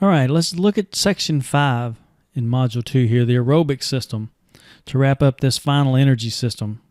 All right, let's look at section 5 in module 2 here, the aerobic system, to wrap up this final energy system.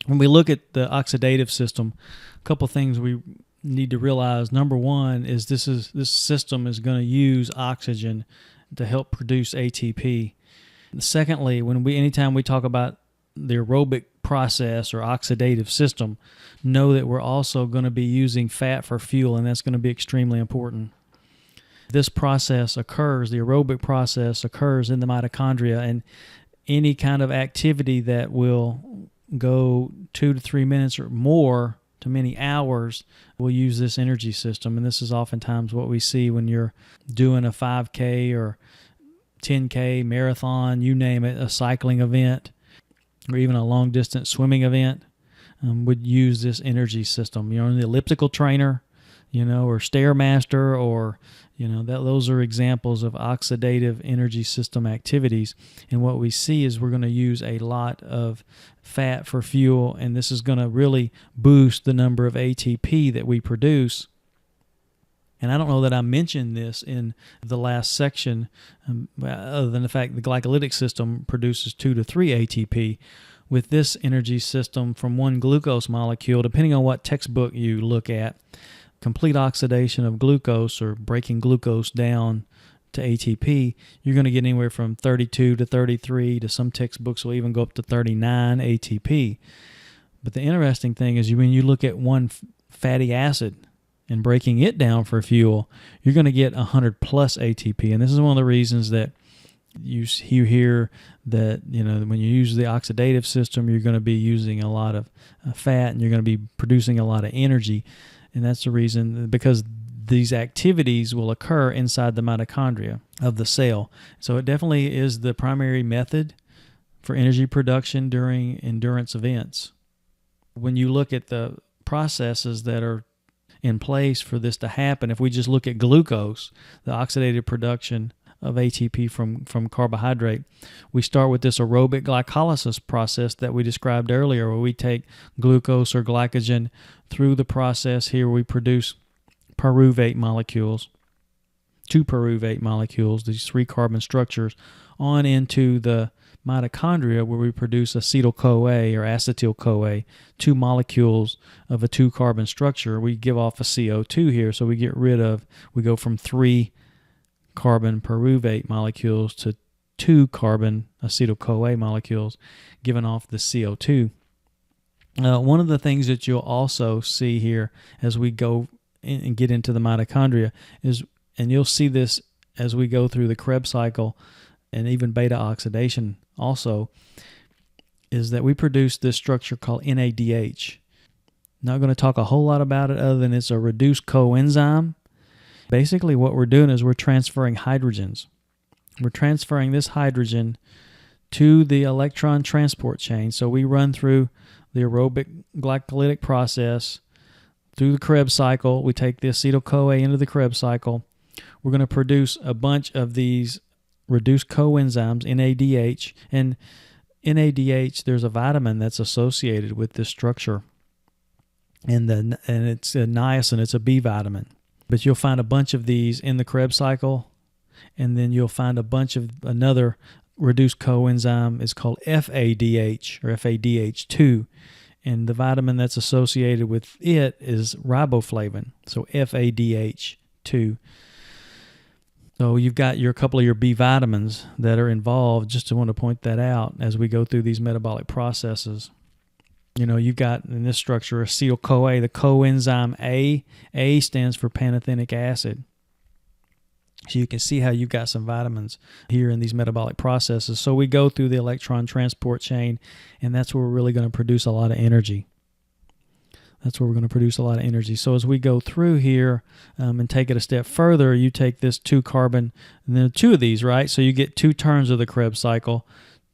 When we look at the oxidative system, a couple things we need to realize. Number one is this system is going to use oxygen to help produce ATP. And secondly, anytime we talk about the aerobic process or oxidative system, know that we're also going to be using fat for fuel, and that's going to be extremely important. This process occurs, the aerobic process occurs in the mitochondria, and any kind of activity that will go 2 to 3 minutes or more to many hours will use this energy system. And this is oftentimes what we see when you're doing a 5K or 10K marathon, you name it, a cycling event, or even a long distance swimming event, would use this energy system. The elliptical trainer, or Stairmaster, or those are examples of oxidative energy system activities. And what we see is we're going to use a lot of fat for fuel, and this is going to really boost the number of ATP that we produce. And I don't know that I mentioned this in the last section, other than the fact the glycolytic system produces 2 to 3 ATP. With this energy system from one glucose molecule, depending on what textbook you look at, complete oxidation of glucose or breaking glucose down to ATP, you're going to get anywhere from 32 to 33 to some textbooks will even go up to 39 ATP. But the interesting thing is when you look at one fatty acid and breaking it down for fuel, you're going to get 100 plus ATP. And this is one of the reasons that you hear that when you use the oxidative system, you're going to be using a lot of fat and you're going to be producing a lot of energy. And that's the reason, because these activities will occur inside the mitochondria of the cell. So it definitely is the primary method for energy production during endurance events. When you look at the processes that are in place for this to happen, if we just look at glucose, the oxidative production of ATP from carbohydrate, we start with this aerobic glycolysis process that we described earlier, where we take glucose or glycogen through the process here. We produce pyruvate molecules, 2 pyruvate molecules, these 3 carbon structures, on into the mitochondria, where we produce acetyl-CoA or acetyl-CoA, 2 molecules of a 2 carbon structure. We give off a CO2 here, so we go from 3 carbon pyruvate molecules to 2 carbon acetyl-CoA molecules, giving off the CO2. One of the things that you'll also see here as we go and get into the mitochondria is, and you'll see this as we go through the Krebs cycle and even beta oxidation also, is that we produce this structure called NADH. Not going to talk a whole lot about it other than it's a reduced coenzyme. Basically what we're doing is we're transferring hydrogens. We're transferring this hydrogen to the electron transport chain. So we run through the aerobic glycolytic process, through the Krebs cycle. We take the acetyl-CoA into the Krebs cycle. We're going to produce a bunch of these reduced coenzymes, NADH. And NADH, there's a vitamin that's associated with this structure. And it's a niacin, it's a B vitamin. But you'll find a bunch of these in the Krebs cycle, and then you'll find a bunch of another reduced coenzyme is called FADH or FADH2, and the vitamin that's associated with it is riboflavin, so FADH2. So you've got a couple of your B vitamins that are involved, just to want to point that out as we go through these metabolic processes. You've got in this structure acetyl-CoA, the coenzyme A. A stands for pantothenic acid. So you can see how you've got some vitamins here in these metabolic processes. So we go through the electron transport chain, and that's where we're really going to produce a lot of energy. So as we go through here and take it a step further, you take this 2 carbon, and then 2 of these, right? So you get 2 turns of the Krebs cycle,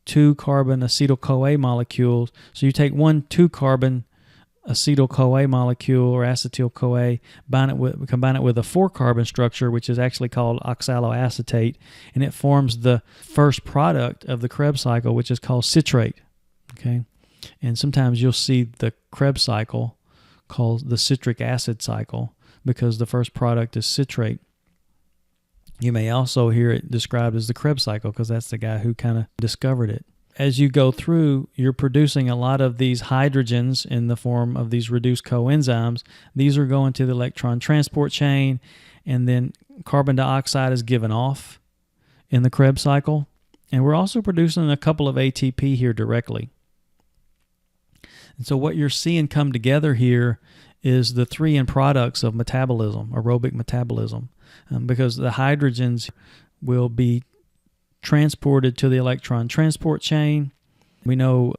2 carbon acetyl-CoA molecules. So you take 1 2 carbon acetyl-CoA molecule or acetyl-CoA, combine it with a 4 carbon structure, which is actually called oxaloacetate, and it forms the first product of the Krebs cycle, which is called citrate. Okay, and sometimes you'll see the Krebs cycle called the citric acid cycle because the first product is citrate. You may also hear it described as the Krebs cycle because that's the guy who kind of discovered it. As you go through, you're producing a lot of these hydrogens in the form of these reduced coenzymes. These are going to the electron transport chain, and then carbon dioxide is given off in the Krebs cycle. And we're also producing a couple of ATP here directly. And so what you're seeing come together here is the three end products of metabolism, aerobic metabolism, because the hydrogens will be transported to the electron transport chain. We know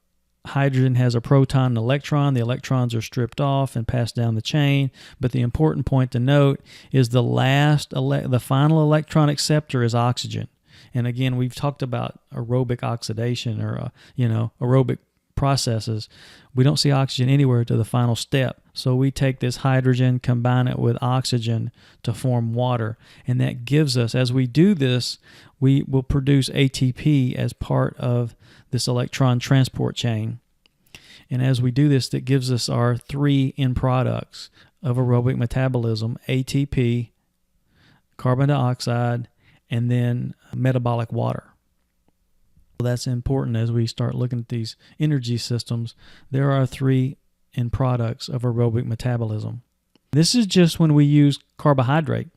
hydrogen has a proton and electron. The electrons are stripped off and passed down the chain. But the important point to note is the final electron acceptor is oxygen. And again, we've talked about aerobic oxidation or aerobic processes. We don't see oxygen anywhere to the final step. So we take this hydrogen, combine it with oxygen to form water. And that gives us, as we do this, we will produce ATP as part of this electron transport chain. And as we do this, that gives us our three end products of aerobic metabolism: ATP, carbon dioxide, and then metabolic water. That's important as we start looking at these energy systems. There are three end products of aerobic metabolism. This is just when we use carbohydrate.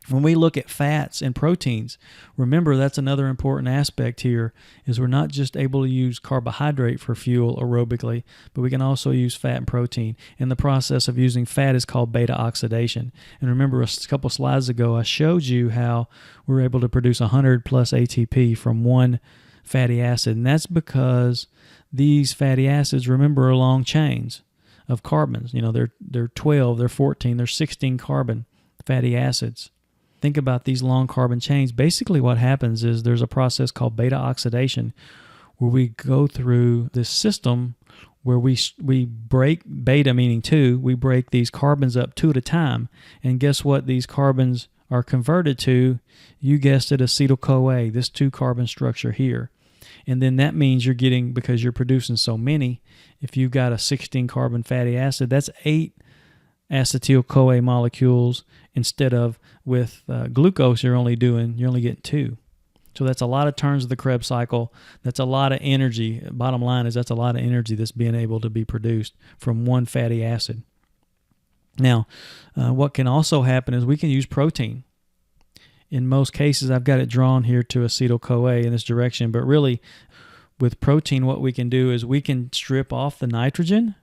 When we look at fats and proteins, remember that's another important aspect here, is we're not just able to use carbohydrate for fuel aerobically, but we can also use fat and protein. And the process of using fat is called beta oxidation. And remember a couple slides ago I showed you how we're able to produce 100 plus ATP from one fatty acid, and that's because these fatty acids, remember, are long chains of carbons. They're 12, they're 14, they're 16 carbon fatty acids. Think about these long carbon chains. Basically what happens is there's a process called beta oxidation where we go through this system where we break, beta meaning two, we break these carbons up two at a time. And guess what these carbons are converted to? You guessed it, acetyl-CoA, this two carbon structure here. And then that means you're getting, because you're producing so many, if you've got a 16 carbon fatty acid, that's 8 acetyl-CoA molecules, instead of with glucose you're only getting 2. So that's a lot of turns of the Krebs cycle. That's a lot of energy. Bottom line is that's a lot of energy that's being able to be produced from one fatty acid. Now, what can also happen is we can use protein. In most cases, I've got it drawn here to acetyl-CoA in this direction, but really with protein what we can do is we can strip off the nitrogen,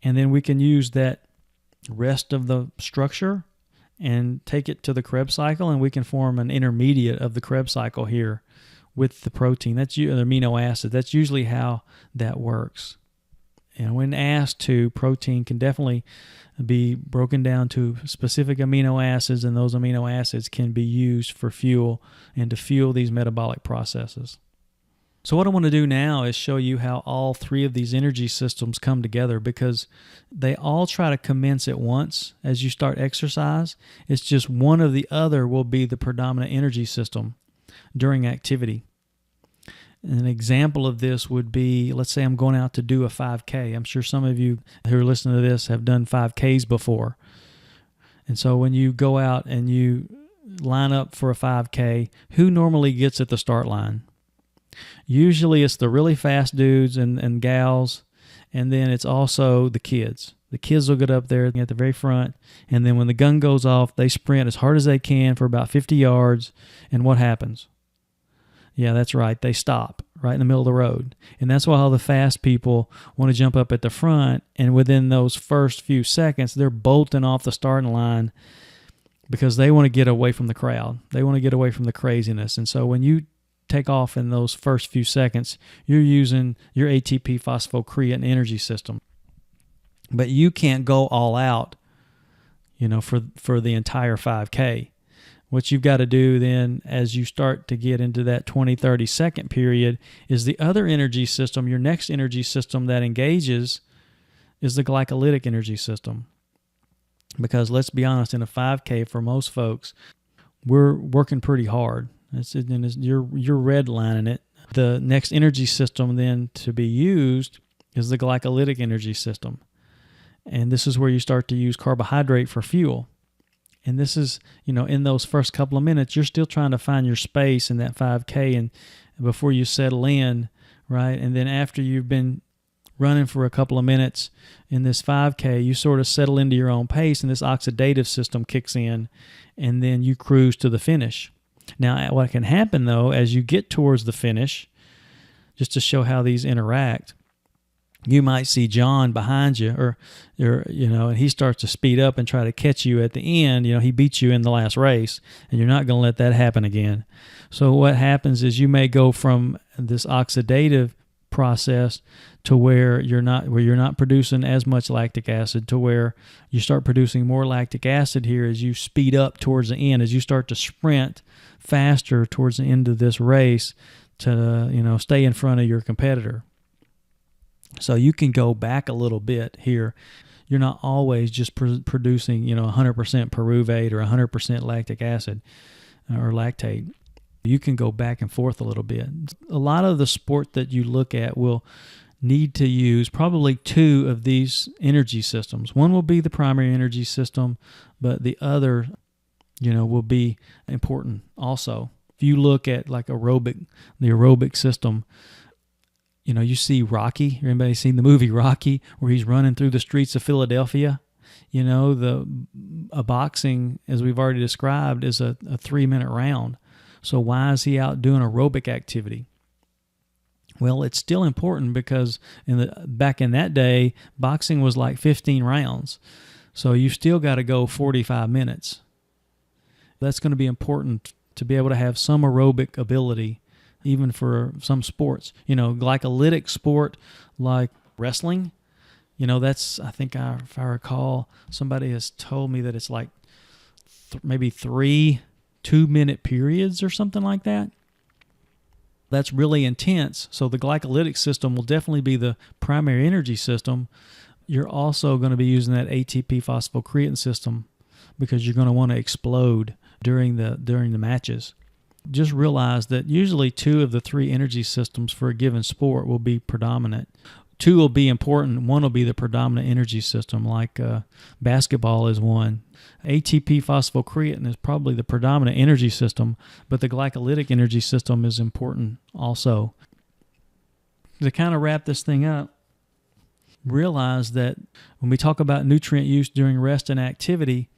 and then we can use that rest of the structure and take it to the Krebs cycle, and we can form an intermediate of the Krebs cycle here with the protein. That's the amino acid. That's usually how that works. And when asked to, protein can definitely be broken down to specific amino acids, and those amino acids can be used for fuel and to fuel these metabolic processes. So what I want to do now is show you how all three of these energy systems come together, because they all try to commence at once as you start exercise. It's just one or the other will be the predominant energy system during activity. An example of this would be, let's say I'm going out to do a 5K. I'm sure some of you who are listening to this have done 5Ks before. And so when you go out and you line up for a 5K, who normally gets at the start line? Usually it's the really fast dudes and gals, and then it's also the kids. The kids will get up there at the very front, and then when the gun goes off, they sprint as hard as they can for about 50 yards, and what happens? Yeah, that's right. They stop right in the middle of the road. And that's why all the fast people want to jump up at the front, and within those first few seconds, they're bolting off the starting line because they want to get away from the crowd. They want to get away from the craziness. And so when you take off in those first few seconds, you're using your ATP phosphocreatine energy system. But you can't go all out, for the entire 5K. What you've got to do then, as you start to get into that 20, 30 second period, is the other energy system, your next energy system that engages, is the glycolytic energy system. Because let's be honest, in a 5K, for most folks, we're working pretty hard. You're redlining it. The next energy system then to be used is the glycolytic energy system. And this is where you start to use carbohydrate for fuel. And this is, in those first couple of minutes, you're still trying to find your space in that 5K and before you settle in, right? And then after you've been running for a couple of minutes in this 5K, you sort of settle into your own pace and this oxidative system kicks in and then you cruise to the finish. Now, what can happen though, as you get towards the finish, just to show how these interact, you might see John behind you or and he starts to speed up and try to catch you at the end. He beats you in the last race and you're not going to let that happen again. So what happens is you may go from this oxidative process to where you're not producing as much lactic acid to where you start producing more lactic acid here as you speed up towards the end, as you start to sprint faster towards the end of this race to stay in front of your competitor. So you can go back a little bit here. You're not always just producing 100% pyruvate or 100% lactic acid or lactate. You can go back and forth a little bit. A lot of the sport that you look at will need to use probably two of these energy systems. One will be the primary energy system, but the other, will be important also. If you look at like the aerobic system, you see Rocky. Anybody seen the movie Rocky where he's running through the streets of Philadelphia? A boxing, as we've already described, is a 3-minute round. So why is he out doing aerobic activity? Well, it's still important because back in that day, boxing was like 15 rounds. So you still got to go 45 minutes. That's going to be important to be able to have some aerobic ability, even for some sports. Glycolytic sport like wrestling, that's, I think if I recall, somebody has told me that it's like maybe 3 2-minute periods or something like that. That's really intense. So the glycolytic system will definitely be the primary energy system. You're also going to be using that ATP phosphocreatine system because you're going to want to explode during the matches. Just realize that usually 2 of the 3 energy systems for a given sport will be predominant. 2 will be important. 1 will be the predominant energy system, like basketball is one. ATP phosphocreatine is probably the predominant energy system, but the glycolytic energy system is important also. To kind of wrap this thing up, realize that when we talk about nutrient use during rest and activity,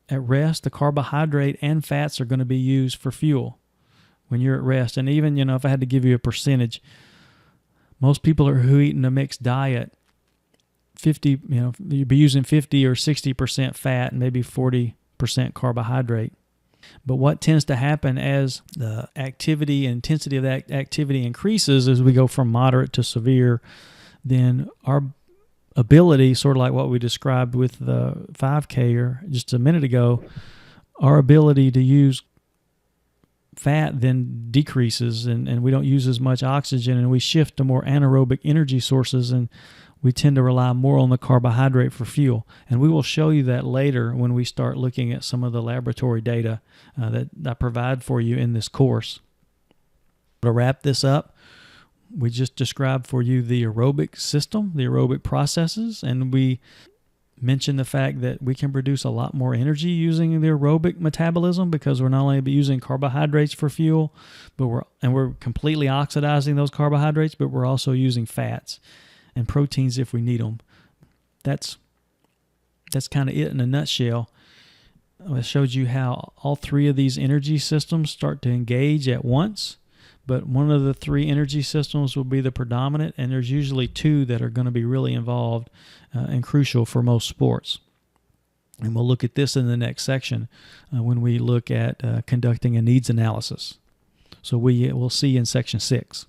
at rest, the carbohydrate and fats are going to be used for fuel when you're at rest. And even, if I had to give you a percentage, most people who are eating a mixed diet, you'd be using 50 or 60% fat and maybe 40% carbohydrate. But what tends to happen as the activity and intensity of that activity increases as we go from moderate to severe, then our ability, sort of like what we described with the 5K or just a minute ago, our ability to use fat then decreases and we don't use as much oxygen and we shift to more anaerobic energy sources and we tend to rely more on the carbohydrate for fuel. And we will show you that later when we start looking at some of the laboratory data that I provide for you in this course. To wrap this up, we just described for you the aerobic system, the aerobic processes, and we mentioned the fact that we can produce a lot more energy using the aerobic metabolism because we're not only using carbohydrates for fuel, but we're completely oxidizing those carbohydrates, but we're also using fats and proteins if we need them. That's kind of it in a nutshell. I showed you how all 3 of these energy systems start to engage at once, but one of the 3 energy systems will be the predominant, and there's usually 2 that are going to be really involved and crucial for most sports. And we'll look at this in the next section when we look at conducting a needs analysis. So we'll see you in section 6.